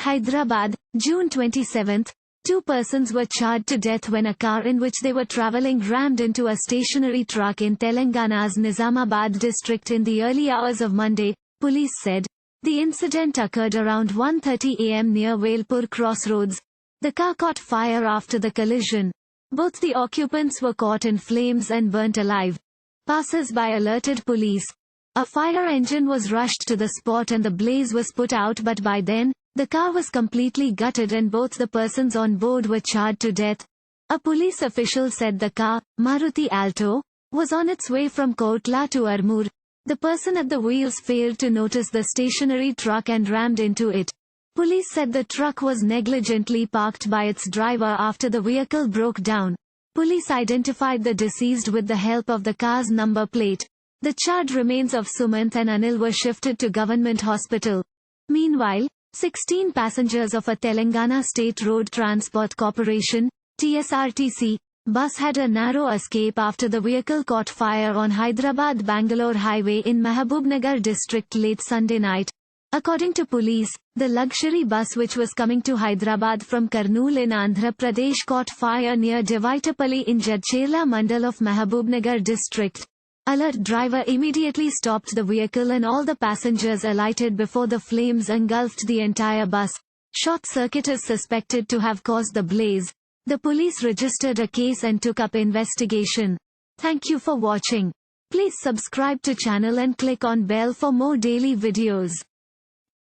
Hyderabad, June 27. Two persons were charred to death when a car in which they were traveling rammed into a stationary truck in Telangana's Nizamabad district in the early hours of Monday, police said. The incident occurred around 1:30 a.m. near Velpur crossroads. The car caught fire after the collision. Both the occupants were caught in flames and burnt alive. Passers-by alerted police. A fire engine was rushed to the spot and the blaze was put out, but by then, the car was completely gutted and both the persons on board were charred to death. A police official said the car, Maruti Alto, was on its way from Korutla to Armoor. The person at the wheels failed to notice the stationary truck and rammed into it. Police said the truck was negligently parked by its driver after the vehicle broke down. Police identified the deceased with the help of the car's number plate. The charred remains of Sumanth and Anil were shifted to government hospital. Meanwhile, 16 passengers of a Telangana State Road Transport Corporation (TSRTC) bus had a narrow escape after the vehicle caught fire on Hyderabad-Bangalore highway in Mahabubnagar district late Sunday night. According to police, the luxury bus which was coming to Hyderabad from Kurnool in Andhra Pradesh caught fire near Devitapalli in Jadcherla Mandal of Mahabubnagar district. Alert driver immediately stopped the vehicle and all the passengers alighted before the flames engulfed the entire bus. Short-circuit is suspected to have caused the blaze. The police registered a case and took up investigation. Thank you for watching. Please subscribe to channel and click on bell for more daily videos.